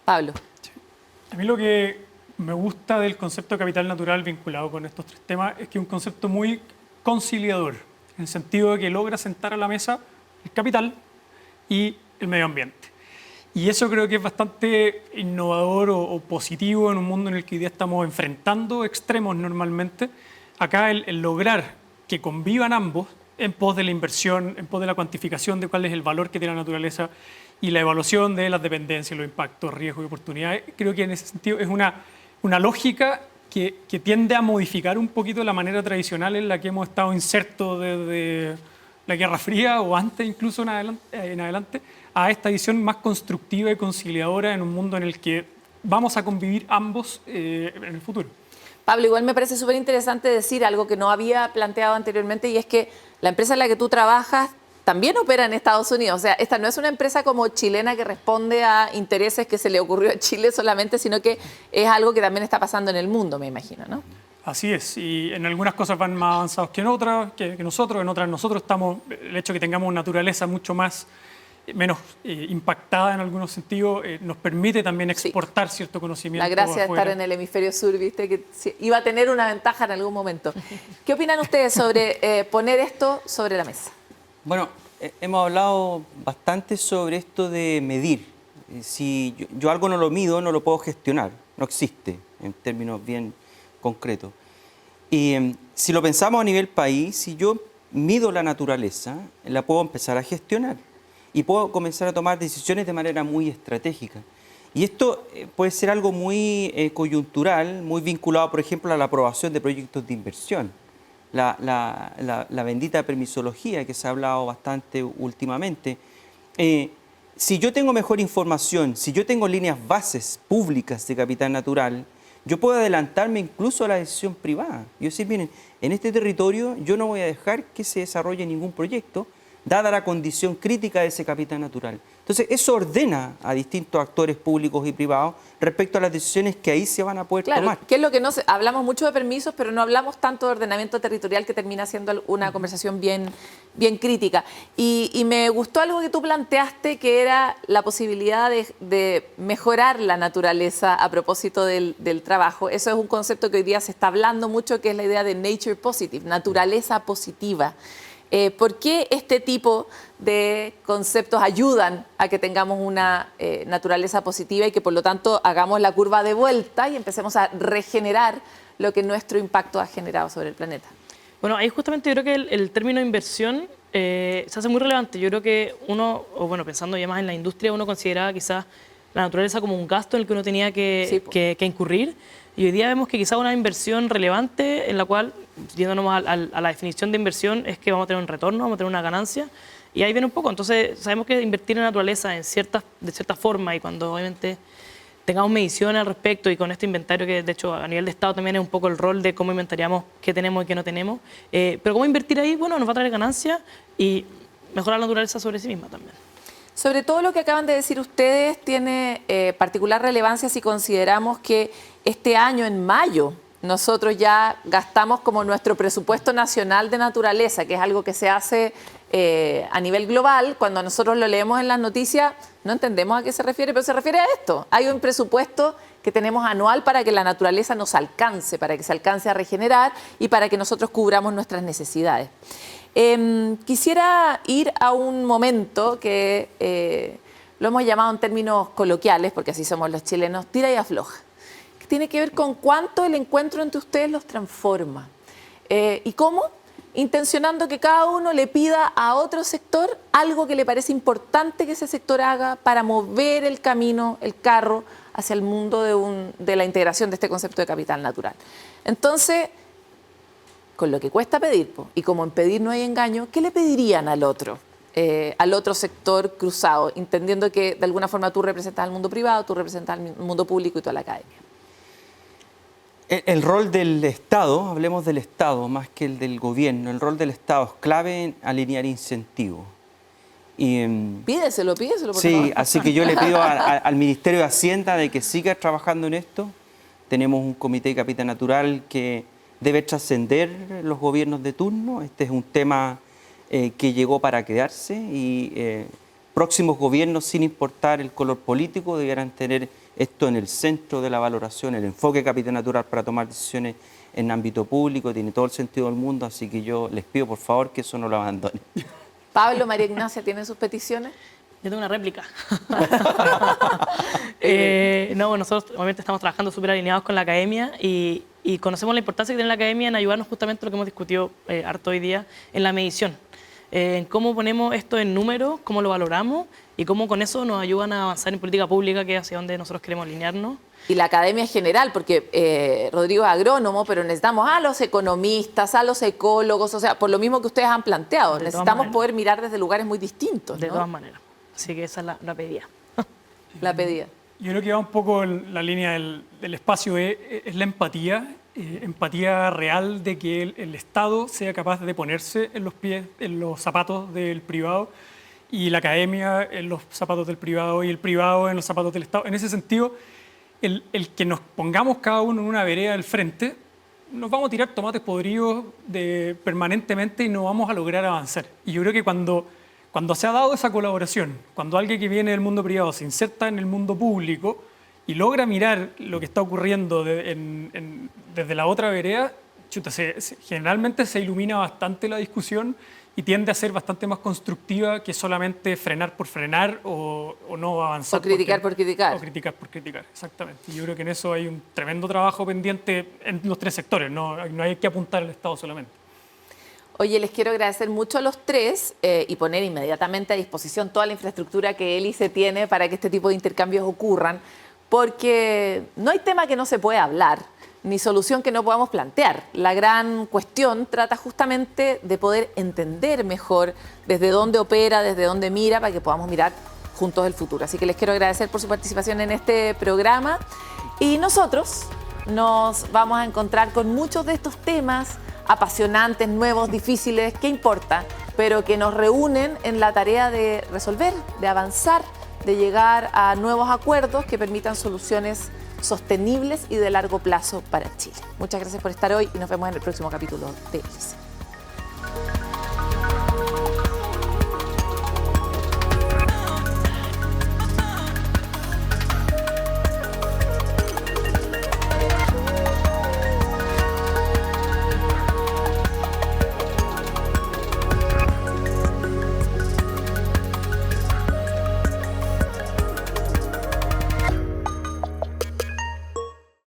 Pablo. A mí lo que me gusta del concepto de capital natural vinculado con estos 3 temas es que es un concepto muy conciliador, en el sentido de que logra sentar a la mesa el capital y el medio ambiente. Y eso creo que es bastante innovador o positivo en un mundo en el que hoy día estamos enfrentando extremos normalmente. Acá el lograr que convivan ambos en pos de la inversión, en pos de la cuantificación de cuál es el valor que tiene la naturaleza y la evaluación de las dependencias, los impactos, riesgos y oportunidades, creo que en ese sentido es una lógica que tiende a modificar un poquito la manera tradicional en la que hemos estado insertos desde la Guerra Fría o antes incluso en adelante, a esta visión más constructiva y conciliadora en un mundo en el que vamos a convivir ambos en el futuro. Pablo, igual me parece súper interesante decir algo que no había planteado anteriormente, y es que la empresa en la que tú trabajas también opera en Estados Unidos. O sea, esta no es una empresa como chilena que responde a intereses que se le ocurrió a Chile solamente, sino que es algo que también está pasando en el mundo, me imagino, ¿no? Así es, y en algunas cosas van más avanzados que en otras, que nosotros, en otras nosotros estamos, el hecho de que tengamos naturaleza mucho más menos impactada en algunos sentidos, nos permite también exportar cierto conocimiento. La gracia afuera. de estar en el hemisferio sur, viste, que iba a tener una ventaja en algún momento. ¿Qué opinan ustedes sobre poner esto sobre la mesa? Bueno, hemos hablado bastante sobre esto de medir. Si yo algo no lo mido, no lo puedo gestionar, no existe en términos bien concretos. Y si lo pensamos a nivel país, si yo mido la naturaleza, la puedo empezar a gestionar y puedo comenzar a tomar decisiones de manera muy estratégica. Y esto puede ser algo muy coyuntural, muy vinculado, por ejemplo, a la aprobación de proyectos de inversión. La bendita permisología que se ha hablado bastante últimamente. Si yo tengo mejor información, si yo tengo líneas bases públicas de capital natural, yo puedo adelantarme incluso a la decisión privada. Y decir, miren, en este territorio yo no voy a dejar que se desarrolle ningún proyecto, dada la condición crítica de ese capital natural. Entonces, eso ordena a distintos actores públicos y privados respecto a las decisiones que ahí se van a poder tomar. ¿Qué es lo que no se, hablamos mucho de permisos, pero no hablamos tanto de ordenamiento territorial, que termina siendo una conversación bien crítica. Y me gustó algo que tú planteaste, que era la posibilidad de mejorar la naturaleza a propósito del trabajo. Eso es un concepto que hoy día se está hablando mucho, que es la idea de nature positive, naturaleza positiva. ¿Por qué este tipo de conceptos ayudan a que tengamos una naturaleza positiva y que por lo tanto hagamos la curva de vuelta y empecemos a regenerar lo que nuestro impacto ha generado sobre el planeta? Bueno, ahí justamente yo creo que el término inversión se hace muy relevante. Yo creo que uno, o bueno, pensando ya más en la industria, uno consideraba quizás la naturaleza como un gasto en el que uno tenía que incurrir. Y hoy día vemos que quizás una inversión relevante en la cual, yéndonos a la definición de inversión, es que vamos a tener un retorno, vamos a tener una ganancia. Y ahí viene un poco. Entonces, sabemos que invertir en naturaleza de cierta forma, y cuando obviamente tengamos mediciones al respecto, y con este inventario que de hecho a nivel de Estado también es un poco el rol de cómo inventariamos qué tenemos y qué no tenemos. Pero cómo invertir ahí, bueno, nos va a traer ganancias y mejorar la naturaleza sobre sí misma también. Sobre todo lo que acaban de decir ustedes tiene particular relevancia si consideramos que este año, en mayo, nosotros ya gastamos como nuestro presupuesto nacional de naturaleza, que es algo que se hace a nivel global. Cuando nosotros lo leemos en las noticias, no entendemos a qué se refiere, pero se refiere a esto. Hay un presupuesto que tenemos anual para que la naturaleza nos alcance, para que se alcance a regenerar y para que nosotros cubramos nuestras necesidades. Quisiera ir a un momento que lo hemos llamado en términos coloquiales, porque así somos los chilenos, tira y afloja, que tiene que ver con cuánto el encuentro entre ustedes los transforma. ¿Y cómo? Intencionando que cada uno le pida a otro sector algo que le parece importante que ese sector haga para mover el camino, el carro, hacia el mundo de la integración de este concepto de capital natural. Entonces, con lo que cuesta pedir, y como en pedir no hay engaño, ¿qué le pedirían al otro sector cruzado, entendiendo que de alguna forma tú representas al mundo privado, tú representas al mundo público y toda la academia? El rol del Estado, hablemos del Estado más que el del gobierno, el rol del Estado es clave en alinear incentivos. Pídeselo, por favor. Sí, así que yo le pido al Ministerio de Hacienda de que siga trabajando en esto. Tenemos un comité de capital natural que debe trascender los gobiernos de turno. Este es un tema que llegó para quedarse y próximos gobiernos, sin importar el color político, deberán tener esto en el centro de la valoración, el enfoque de capital natural para tomar decisiones en ámbito público. Tiene todo el sentido del mundo, así que yo les pido por favor que eso no lo abandonen. Pablo, María Ignacia, ¿tienen sus peticiones? Yo tengo una réplica. No, bueno, nosotros obviamente estamos trabajando súper alineados con la academia y conocemos la importancia que tiene la academia en ayudarnos justamente a lo que hemos discutido harto hoy día, en la medición. En cómo ponemos esto en números, cómo lo valoramos y cómo con eso nos ayudan a avanzar en política pública, que es hacia donde nosotros queremos alinearnos. Y la academia en general, porque Rodrigo es agrónomo, pero necesitamos a los economistas, a los ecólogos, o sea, por lo mismo que ustedes han planteado, necesitamos poder mirar desde lugares muy distintos, ¿no? De todas maneras. Así que esa es la pedida. La pedida. Yo creo que va un poco en la línea del espacio, es la empatía, empatía real de que el Estado sea capaz de ponerse en los pies, en los zapatos del privado, y la academia en los zapatos del privado y el privado en los zapatos del Estado. En ese sentido, el que nos pongamos cada uno en una vereda del frente, nos vamos a tirar tomates podridos permanentemente y no vamos a lograr avanzar. Y yo creo que cuando se ha dado esa colaboración, cuando alguien que viene del mundo privado se inserta en el mundo público y logra mirar lo que está ocurriendo desde la otra vereda, generalmente se ilumina bastante la discusión y tiende a ser bastante más constructiva que solamente frenar por frenar o no avanzar. O criticar por criticar. O criticar por criticar, exactamente. Y yo creo que en eso hay un tremendo trabajo pendiente en los tres sectores, no hay que apuntar al Estado solamente. Oye, les quiero agradecer mucho a los tres y poner inmediatamente a disposición toda la infraestructura que Hélice tiene para que este tipo de intercambios ocurran, porque no hay tema que no se pueda hablar, ni solución que no podamos plantear. La gran cuestión trata justamente de poder entender mejor desde dónde opera, desde dónde mira, para que podamos mirar juntos el futuro. Así que les quiero agradecer por su participación en este programa y nosotros nos vamos a encontrar con muchos de estos temas apasionantes, nuevos, difíciles, ¿qué importa? Pero que nos reúnen en la tarea de resolver, de avanzar, de llegar a nuevos acuerdos que permitan soluciones sostenibles y de largo plazo para Chile. Muchas gracias por estar hoy y nos vemos en el próximo capítulo de Hélice.